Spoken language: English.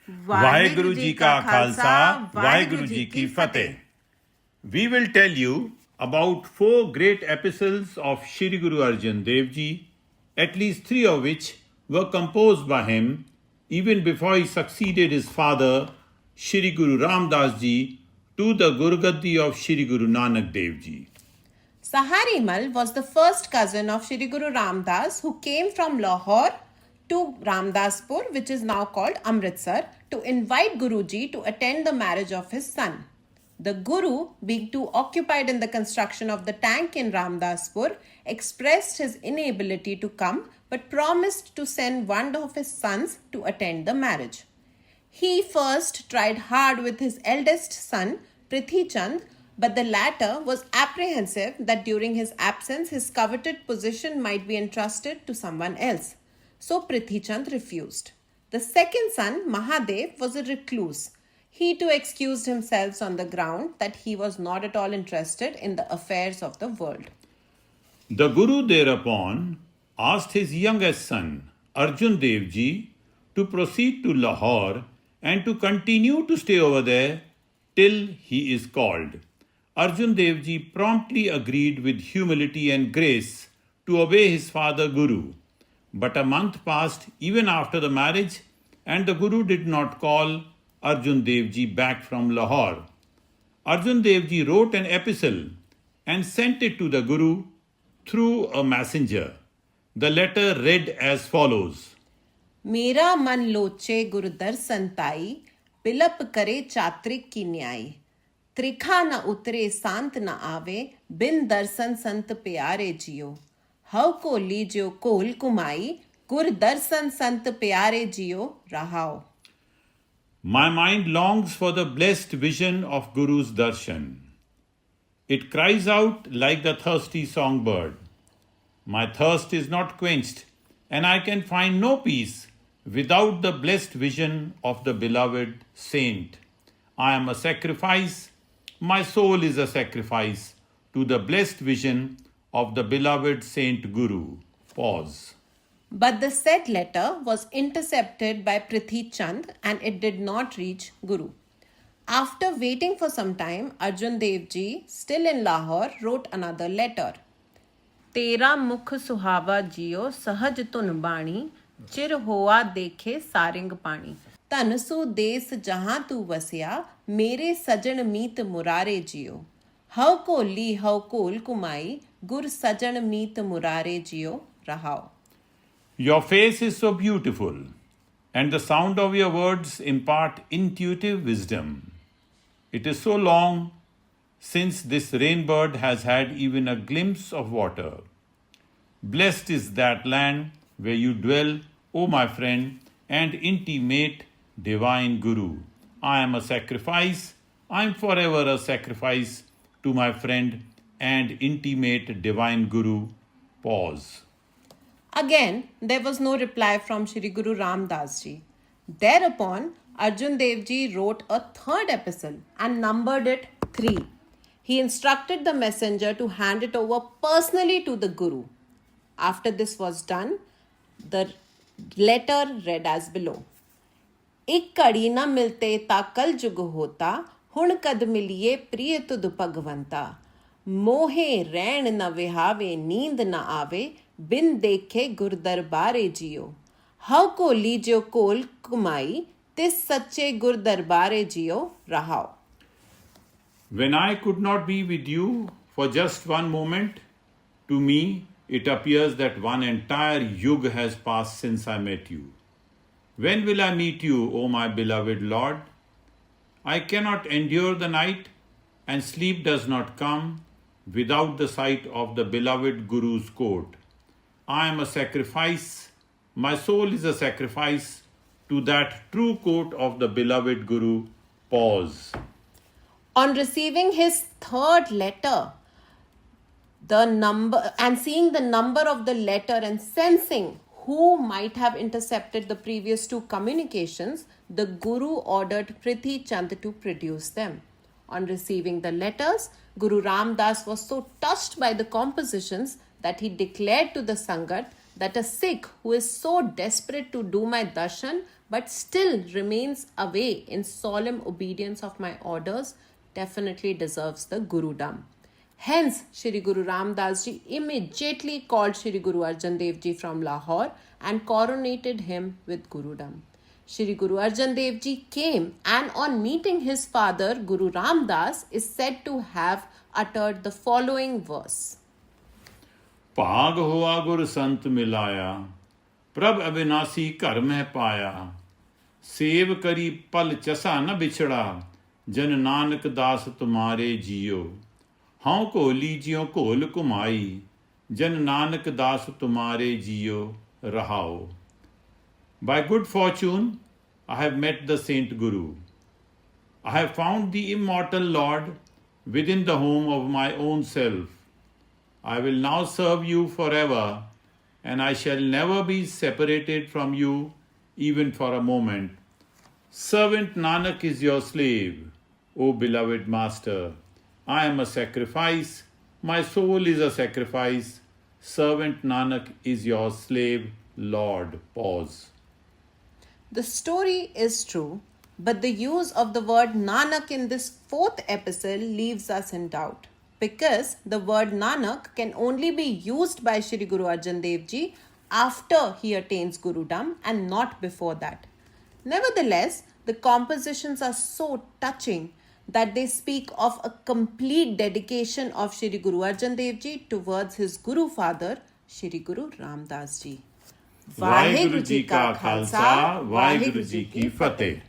वाहेगुरु जी का खालसा, वाहेगुरु जी की फतेह. We will tell you about 4 great epistles of Shri Guru Arjan Dev Ji, at least 3 of which were composed by him even before he succeeded his father, Shri Guru Ram Das Ji, to the Gurgaddi of Shri Guru Nanak Dev Ji. Saharimal was the first cousin of Shri Guru Ramdas who came from Lahore to Ramdaspur, which is now called Amritsar, to invite Guruji to attend the marriage of his son. The Guru, being too occupied in the construction of the tank in Ramdaspur, expressed his inability to come but promised to send one of his sons to attend the marriage. He first tried hard with his eldest son, Prithi Chand, but the latter was apprehensive that during his absence his coveted position might be entrusted to someone else. So Prithi Chand refused. The second son, Mahadev, was a recluse. He too excused himself on the ground that he was not at all interested in the affairs of the world. The Guru thereupon asked his youngest son, Arjun Dev Ji, to proceed to Lahore and to continue to stay over there till he is called. Arjun Dev Ji promptly agreed with humility and grace to obey his father Guru. But a month passed even after the marriage, and the Guru did not call Arjun Dev Ji back from Lahore. Arjun Dev Ji wrote an epistle and sent it to the Guru through a messenger. The letter read as follows. मेरा मन लोचे गुरुदर्शन ताई, बिलप करे चात्रिक की न्याय. त्रिखा न उतरे सांत न आवे, बिन दर्शन संत प्यारे जियो. हव को लीजियो कोल कुमाई, गुर दर्शन संत प्यारे जियो रहाओ. My mind longs for the blessed vision of Guru's darshan. It cries out like the thirsty songbird. My thirst is not quenched, and I can find no peace without the blessed vision of the beloved saint. I am a sacrifice, my soul is a sacrifice to the blessed vision of the beloved Saint Guru. Pause. But the said letter was intercepted by Prithi Chand and it did not reach Guru. After waiting for some time, Arjun Dev Ji, still in Lahore, wrote another letter. तेरा मुख सुहावा जियो सहज तुन बाणी चिर होआ देखे sharing पानी तनसु देस जहां तू वसिया मेरे सजन मीत मुरारे जियो हव को ली हव कोल कुमाई गुर सजन मीत मुरारे जियो रहाओ. Your face is so beautiful, and the sound of your words impart intuitive wisdom. It is so long since this rainbird has had even a glimpse of water. Blessed is that land where you dwell, O my friend and intimate divine Guru. I am a sacrifice, I am forever a sacrifice to my friend and intimate divine Guru. Pause. Again, there was no reply from Shri Guru Ram Das Ji. Thereupon, Arjun Dev Ji wrote a third epistle and numbered it 3. He instructed the messenger to hand it over personally to the Guru. After this was done, the letter read as below. एक कड़ी न मिलते ता कल जुग होता, हुण कद मिलिए प्रिय तुद भगवंता. मोहे रैन न विहावे नींद न आवे, बिन देखे गुर दरबारे जियो. हव को लीजियो कोल कुमाई, तिस सच्चे गुर दरबारे जियो रहाओ. When I could not be with you for just one moment, to me it appears that one entire yug has passed since I met you. When will I meet you, O my beloved Lord? I cannot endure the night, and sleep does not come without the sight of the beloved Guru's court. I am a sacrifice, my soul is a sacrifice to that true court of the beloved Guru. Pause. On receiving his third letter, seeing the number of the letter and sensing who might have intercepted the previous 2 communications, the Guru ordered Prithi Chand to produce them. On receiving the letters, Guru Ram Das was so touched by the compositions that he declared to the Sangat that a Sikh who is so desperate to do my darshan but still remains away in solemn obedience of my orders definitely deserves the Gurudom. Hence, Shri Guru Ramdas Ji immediately called Shri Guru Arjan Dev Ji from Lahore and coronated him with Gurudom. Shri Guru Arjan Dev Ji came and on meeting his father Guru Ramdas is said to have uttered the following verse. भाग हुआ गुर संत मिलाया, प्रभ अविनाशी घर में पाया, save करी पल चसा न बिछड़ा, जन नानक दास तुम्हारे जियो, हाँ को लीजियो कोल कुमाई, जन नानक दास तुम्हारे जियो रहाओ. By good fortune, I have met the Saint Guru. I have found the immortal Lord within the home of my own self. I will now serve you forever, and I shall never be separated from you even for a moment. Servant Nanak is your slave, O beloved Master. I am a sacrifice. My soul is a sacrifice. Servant Nanak is your slave, Lord. Pause. The story is true, but the use of the word Nanak in this fourth epistle leaves us in doubt, because the word Nanak can only be used by Shri Guru Arjan Dev Ji after he attains Gurudom and not before that. Nevertheless, the compositions are so touching that they speak of a complete dedication of Shri Guru Arjan Dev Ji towards his Guru Father, Shri Guru Ramdas Ji. Waheguru ji का खालसा, वाहिगुरु जी की फतेह.